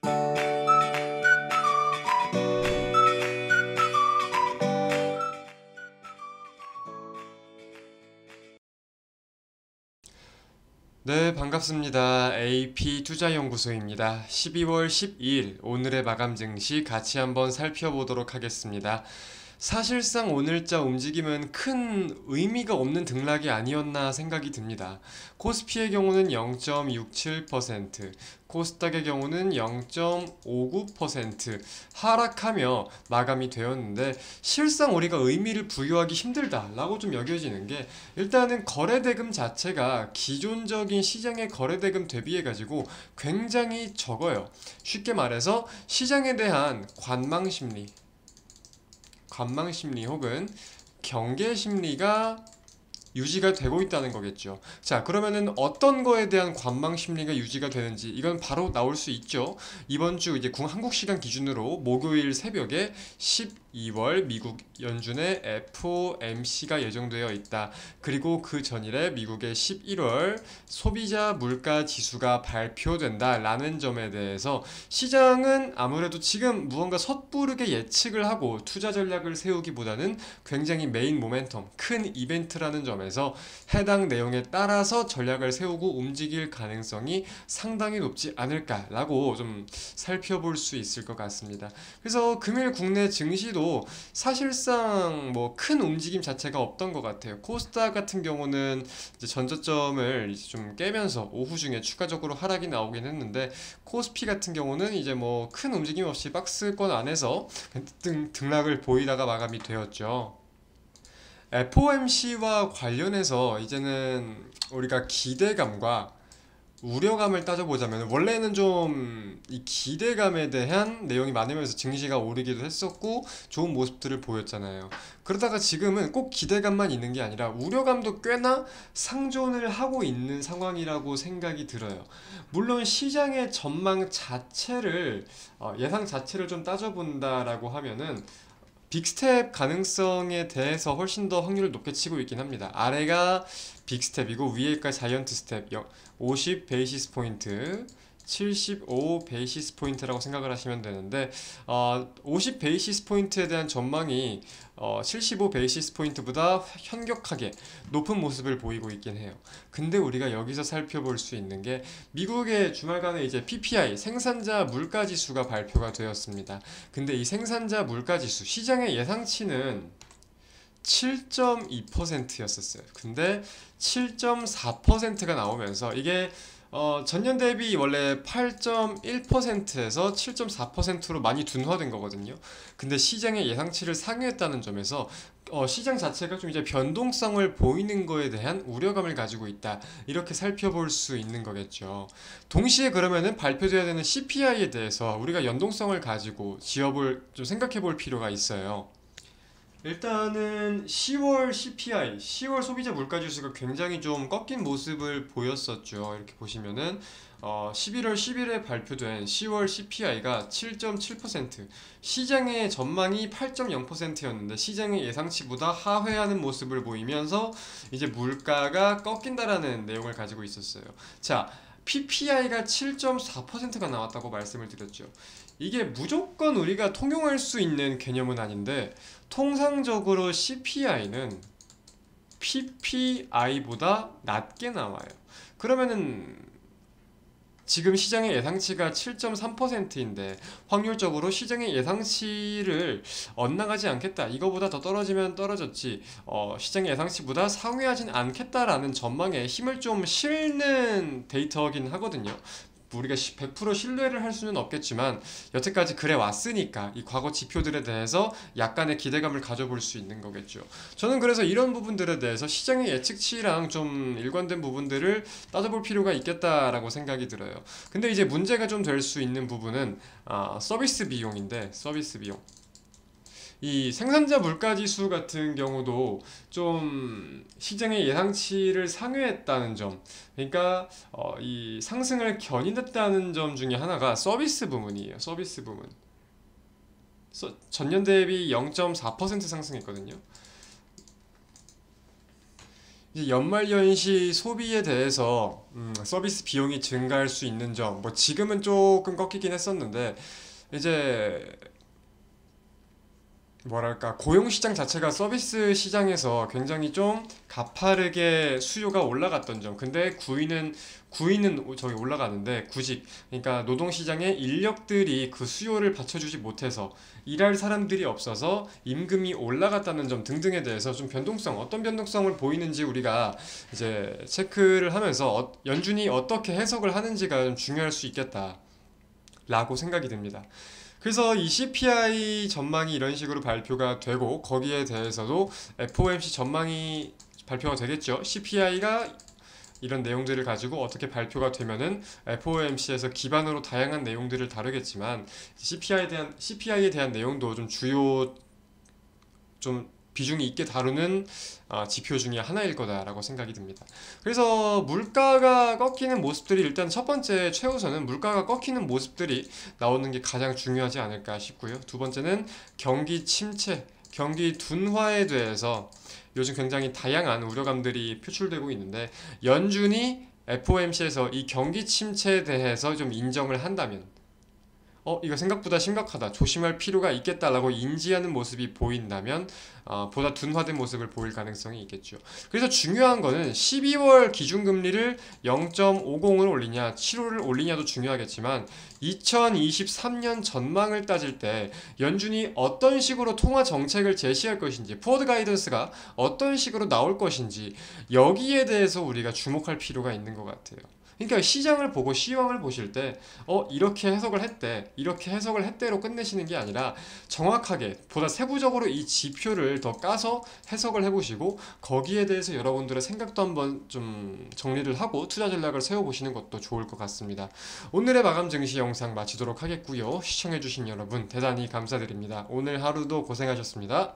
네, 반갑습니다. AP투자연구소입니다. 12월 12일 오늘의 마감 증시 같이 한번 살펴보도록 하겠습니다. 사실상 오늘자 움직임은 큰 의미가 없는 등락이 아니었나 생각이 듭니다. 코스피의 경우는 0.67%, 코스닥의 경우는 0.59% 하락하며 마감이 되었는데, 실상 우리가 의미를 부여하기 힘들다라고 좀 여겨지는 게, 일단은 거래대금 자체가 기존적인 시장의 거래대금 대비해 가지고 굉장히 적어요. 쉽게 말해서 시장에 대한 관망심리 혹은 경계심리가 유지가 되고 있다는 거겠죠. 자, 그러면은 어떤 거에 대한 관망 심리가 유지가 되는지 이건 바로 나올 수 있죠. 이번 주 이제 한국 시간 기준으로 목요일 새벽에 12월 미국 연준의 FOMC가 예정되어 있다. 그리고 그 전일에 미국의 11월 소비자 물가 지수가 발표된다라는 점에 대해서 시장은 아무래도 지금 무언가 섣부르게 예측을 하고 투자 전략을 세우기보다는 굉장히 메인 모멘텀, 큰 이벤트라는 점에서 해당 내용에 따라서 전략을 세우고 움직일 가능성이 상당히 높지 않을까라고 좀 살펴볼 수 있을 것 같습니다. 그래서 금일 국내 증시도 사실상 뭐 큰 움직임 자체가 없던 것 같아요. 코스닥 같은 경우는 이제 전저점을 이제 좀 깨면서 오후 중에 추가적으로 하락이 나오긴 했는데, 코스피 같은 경우는 이제 뭐 큰 움직임 없이 박스권 안에서 등락을 보이다가 마감이 되었죠. FOMC와 관련해서 이제는 우리가 기대감과 우려감을 따져보자면, 원래는 좀 이 기대감에 대한 내용이 많으면서 증시가 오르기도 했었고 좋은 모습들을 보였잖아요. 그러다가 지금은 꼭 기대감만 있는 게 아니라 우려감도 꽤나 상존을 하고 있는 상황이라고 생각이 들어요. 물론 시장의 전망 자체를 예상 자체를 좀 따져본다라고 하면은 빅스텝 가능성에 대해서 훨씬 더 확률을 높게 치고 있긴 합니다. 아래가 빅스텝이고 위에가 자이언트 스텝, 50 베이시스 포인트, 75 베이시스 포인트라고 생각을 하시면 되는데, 50 베이시스 포인트에 대한 전망이 75 베이시스 포인트보다 현격하게 높은 모습을 보이고 있긴 해요. 근데 우리가 여기서 살펴볼 수 있는 게, 미국의 주말간에 이제 PPI 생산자 물가 지수가 발표가 되었습니다. 근데 이 생산자 물가 지수 시장의 예상치는 7.2%였었어요. 근데 7.4%가 나오면서 이게 전년 대비 원래 8.1%에서 7.4%로 많이 둔화된 거거든요. 근데 시장의 예상치를 상회했다는 점에서 시장 자체가 좀 이제 변동성을 보이는 거에 대한 우려감을 가지고 있다, 이렇게 살펴볼 수 있는 거겠죠. 동시에 그러면은 발표돼야 되는 CPI에 대해서 우리가 연동성을 가지고 좀 생각해 볼 필요가 있어요. 일단은 10월 CPI, 10월 소비자 물가지수가 굉장히 좀 꺾인 모습을 보였었죠. 이렇게 보시면은 11월 10일에 발표된 10월 CPI가 7.7%, 시장의 전망이 8.0%였는데 시장의 예상치보다 하회하는 모습을 보이면서 이제 물가가 꺾인다라는 내용을 가지고 있었어요. 자, PPI가 7.4%가 나왔다고 말씀을 드렸죠. 이게 무조건 우리가 통용할 수 있는 개념은 아닌데, 통상적으로 CPI는 PPI보다 낮게 나와요. 그러면은 지금 시장의 예상치가 7.3%인데 확률적으로 시장의 예상치를 엇나가지 않겠다, 이거보다 더 떨어지면 떨어졌지 시장의 예상치보다 상회하진 않겠다라는 전망에 힘을 좀 실는 데이터긴 하거든요. 우리가 100% 신뢰를 할 수는 없겠지만 여태까지 그래 왔으니까 이 과거 지표들에 대해서 약간의 기대감을 가져볼 수 있는 거겠죠. 저는 그래서 이런 부분들에 대해서 시장의 예측치랑 좀 일관된 부분들을 따져볼 필요가 있겠다라고 생각이 들어요. 근데 이제 문제가 좀 될 수 있는 부분은 서비스 비용인데, 서비스 비용, 이 생산자 물가지수 같은 경우도 좀 시장의 예상치를 상회했다는 점, 그러니까 이 상승을 견인했다는 점 중에 하나가 서비스 부문이에요. 서비스 부문. 전년 대비 0.4% 상승했거든요. 이제 연말연시 소비에 대해서 서비스 비용이 증가할 수 있는 점, 뭐 지금은 조금 꺾이긴 했었는데 이제 뭐랄까 고용 시장 자체가 서비스 시장에서 굉장히 좀 가파르게 수요가 올라갔던 점. 근데 구인은 저기 올라가는데 구직, 그러니까 노동 시장의 인력들이 그 수요를 받쳐주지 못해서 일할 사람들이 없어서 임금이 올라갔다는 점 등등에 대해서 좀 어떤 변동성을 보이는지 우리가 이제 체크를 하면서 연준이 어떻게 해석을 하는지가 좀 중요할 수 있겠다라고 생각이 듭니다. 그래서 이 CPI 전망이 이런 식으로 발표가 되고 거기에 대해서도 FOMC 전망이 발표가 되겠죠. CPI가 이런 내용들을 가지고 어떻게 발표가 되면은 FOMC에서 기반으로 다양한 내용들을 다루겠지만 CPI에 대한 내용도 좀 주요 좀 비중이 있게 다루는 지표 중에 하나일 거다라고 생각이 듭니다. 그래서 물가가 꺾이는 모습들이 일단 첫 번째 최우선은 물가가 꺾이는 모습들이 나오는 게 가장 중요하지 않을까 싶고요. 두 번째는 경기 침체, 경기 둔화에 대해서 요즘 굉장히 다양한 우려감들이 표출되고 있는데 연준이 FOMC에서 이 경기 침체에 대해서 좀 인정을 한다면 이거 생각보다 심각하다. 조심할 필요가 있겠다라고 인지하는 모습이 보인다면 보다 둔화된 모습을 보일 가능성이 있겠죠. 그래서 중요한 거는 12월 기준금리를 0.50을 올리냐, 7호를 올리냐도 중요하겠지만 2023년 전망을 따질 때 연준이 어떤 식으로 통화 정책을 제시할 것인지, 포워드 가이던스가 어떤 식으로 나올 것인지 여기에 대해서 우리가 주목할 필요가 있는 것 같아요. 그러니까 시장을 보고 시황을 보실 때 이렇게 해석을 했대 이렇게 해석을 했대로 끝내시는 게 아니라 정확하게 보다 세부적으로 이 지표를 더 까서 해석을 해보시고 거기에 대해서 여러분들의 생각도 한번 좀 정리를 하고 투자 전략을 세워보시는 것도 좋을 것 같습니다. 오늘의 마감 증시 영상 마치도록 하겠고요. 시청해주신 여러분 대단히 감사드립니다. 오늘 하루도 고생하셨습니다.